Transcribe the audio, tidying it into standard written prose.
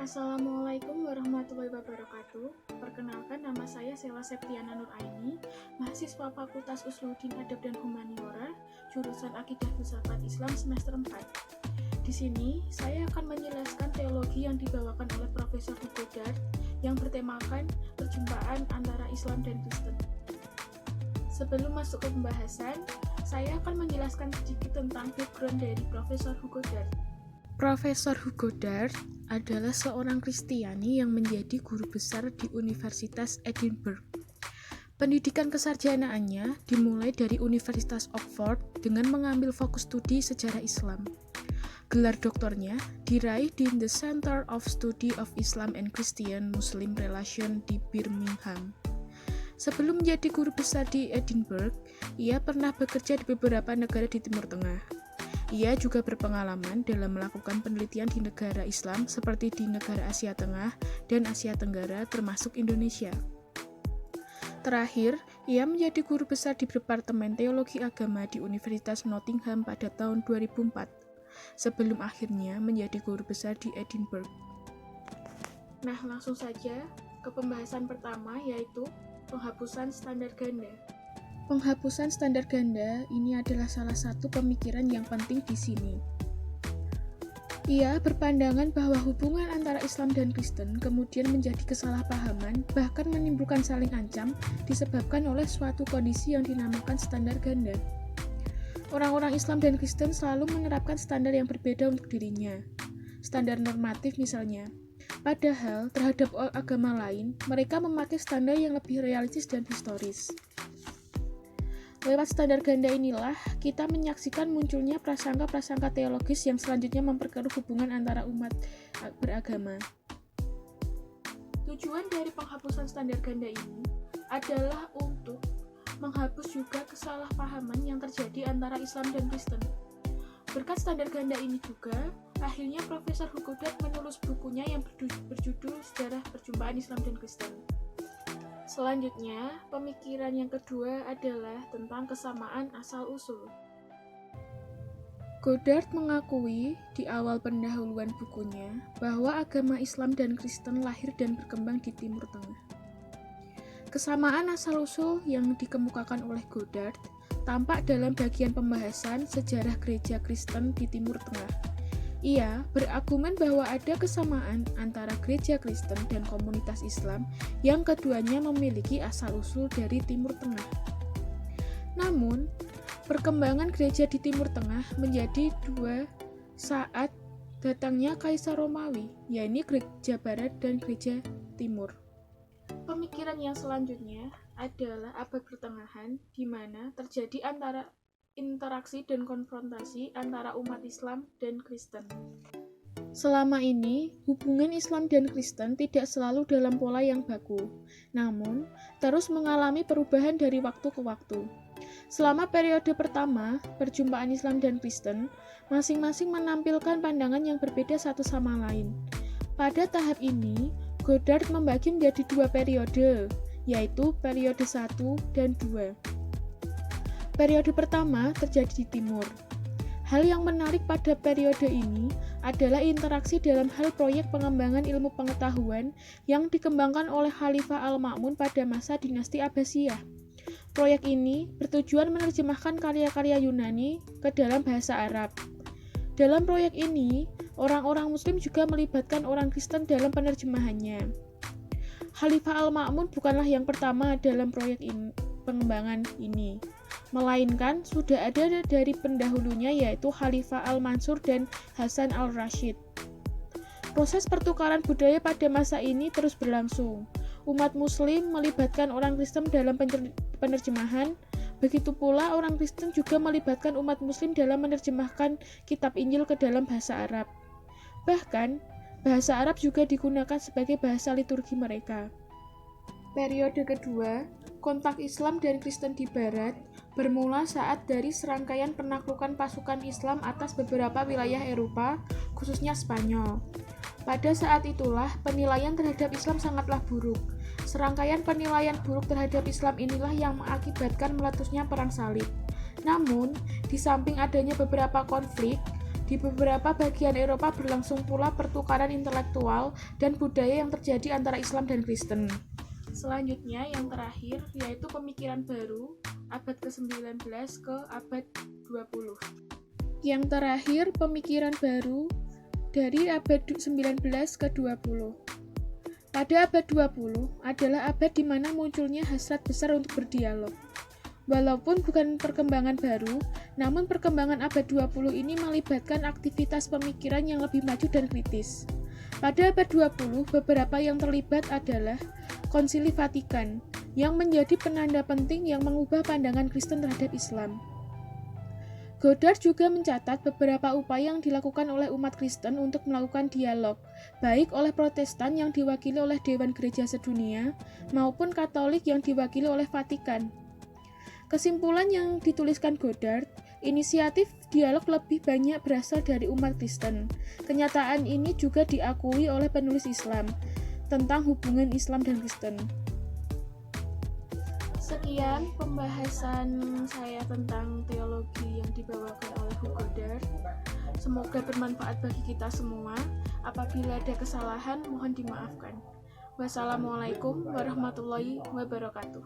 Assalamualaikum warahmatullahi wabarakatuh. Perkenalkan, nama saya Sela Septiana Nuraini, mahasiswa Fakultas Usluddin Adab dan Humaniora, jurusan Akidah Filsafat Islam semester 4. Di sini, saya akan menjelaskan teologi yang dibawakan oleh Profesor Hugo Dart yang bertemakan perjumpaan antara Islam dan Kristen. Sebelum masuk ke pembahasan, saya akan menjelaskan sedikit tentang background dari Profesor Hugo Dart. Profesor Hugo Dart adalah seorang Kristiani yang menjadi guru besar di Universitas Edinburgh. Pendidikan kesarjanaannya dimulai dari Universitas Oxford dengan mengambil fokus studi sejarah Islam. Gelar doktornya diraih di The Center of Study of Islam and Christian-Muslim Relations di Birmingham. Sebelum menjadi guru besar di Edinburgh, ia pernah bekerja di beberapa negara di Timur Tengah. Ia juga berpengalaman dalam melakukan penelitian di negara Islam seperti di negara Asia Tengah dan Asia Tenggara termasuk Indonesia. Terakhir, ia menjadi guru besar di Departemen Teologi Agama di Universitas Nottingham pada tahun 2004, sebelum akhirnya menjadi guru besar di Edinburgh. Nah, langsung saja ke pembahasan pertama, yaitu penghapusan standar ganda. Penghapusan standar ganda ini adalah salah satu pemikiran yang penting di sini. Ia berpandangan bahwa hubungan antara Islam dan Kristen kemudian menjadi kesalahpahaman, bahkan menimbulkan saling ancam, disebabkan oleh suatu kondisi yang dinamakan standar ganda. Orang-orang Islam dan Kristen selalu menerapkan standar yang berbeda untuk dirinya. Standar normatif misalnya. Padahal, terhadap agama lain, mereka memakai standar yang lebih realistis dan historis. Lewat standar ganda inilah, kita menyaksikan munculnya prasangka-prasangka teologis yang selanjutnya memperkeruh hubungan antara umat beragama. Tujuan dari penghapusan standar ganda ini adalah untuk menghapus juga kesalahpahaman yang terjadi antara Islam dan Kristen. Berkat standar ganda ini juga, akhirnya Profesor Hugo Dart menulis bukunya yang berjudul Sejarah Perjumpaan Islam dan Kristen. Selanjutnya, pemikiran yang kedua adalah tentang kesamaan asal-usul. Goddard mengakui di awal pendahuluan bukunya bahwa agama Islam dan Kristen lahir dan berkembang di Timur Tengah. Kesamaan asal-usul yang dikemukakan oleh Goddard tampak dalam bagian pembahasan sejarah gereja Kristen di Timur Tengah. Ia berargumen bahwa ada kesamaan antara gereja Kristen dan komunitas Islam yang keduanya memiliki asal-usul dari Timur Tengah. Namun, perkembangan gereja di Timur Tengah menjadi dua saat datangnya Kaisar Romawi, yaitu gereja Barat dan gereja Timur. Pemikiran yang selanjutnya adalah abad pertengahan, di mana terjadi interaksi dan konfrontasi antara umat Islam dan Kristen. Selama ini, hubungan Islam dan Kristen tidak selalu dalam pola yang baku, namun terus mengalami perubahan dari waktu ke waktu. Selama periode pertama, perjumpaan Islam dan Kristen masing-masing menampilkan pandangan yang berbeda satu sama lain. Pada tahap ini, Goddard membagi menjadi dua periode, yaitu periode 1 dan 2. Periode pertama terjadi di timur. Hal yang menarik pada periode ini adalah interaksi dalam hal proyek pengembangan ilmu pengetahuan yang dikembangkan oleh Khalifah Al-Ma'mun pada masa dinasti Abbasiyah. Proyek ini bertujuan menerjemahkan karya-karya Yunani ke dalam bahasa Arab. Dalam proyek ini, orang-orang Muslim juga melibatkan orang Kristen dalam penerjemahannya. Khalifah Al-Ma'mun bukanlah yang pertama dalam proyek pengembangan ini, melainkan sudah ada dari pendahulunya yaitu Khalifah Al-Mansur dan Hasan Al-Rashid. Proses pertukaran budaya pada masa ini terus berlangsung. Umat Muslim melibatkan orang Kristen dalam penerjemahan, begitu pula orang Kristen juga melibatkan umat Muslim dalam menerjemahkan kitab Injil ke dalam bahasa Arab. Bahkan, bahasa Arab juga digunakan sebagai bahasa liturgi mereka. Periode kedua, kontak Islam dan Kristen di Barat bermula saat dari serangkaian penaklukan pasukan Islam atas beberapa wilayah Eropa, khususnya Spanyol. Pada saat itulah, penilaian terhadap Islam sangatlah buruk. Serangkaian penilaian buruk terhadap Islam inilah yang mengakibatkan meletusnya Perang Salib. Namun, di samping adanya beberapa konflik, Di beberapa bagian Eropa berlangsung pula pertukaran intelektual dan budaya yang terjadi antara Islam dan Kristen. Selanjutnya yang terakhir yaitu pemikiran baru abad ke-19 ke abad 20. Yang terakhir pemikiran baru dari abad 19 ke 20. Pada abad 20 adalah abad di mana munculnya hasrat besar untuk berdialog. Walaupun bukan perkembangan baru, namun perkembangan abad 20 ini melibatkan aktivitas pemikiran yang lebih maju dan kritis. Pada abad 20, beberapa yang terlibat adalah Konsili Vatikan, yang menjadi penanda penting yang mengubah pandangan Kristen terhadap Islam. Goddard juga mencatat beberapa upaya yang dilakukan oleh umat Kristen untuk melakukan dialog, baik oleh Protestan yang diwakili oleh Dewan Gereja Sedunia, maupun Katolik yang diwakili oleh Vatikan. Kesimpulan yang dituliskan Goddard, inisiatif dialog lebih banyak berasal dari umat Kristen. Kenyataan ini juga diakui oleh penulis Islam tentang hubungan Islam dan Kristen. Sekian pembahasan saya tentang teologi yang dibawakan oleh Goddard. Semoga bermanfaat bagi kita semua. Apabila ada kesalahan, mohon dimaafkan. Wassalamualaikum warahmatullahi wabarakatuh.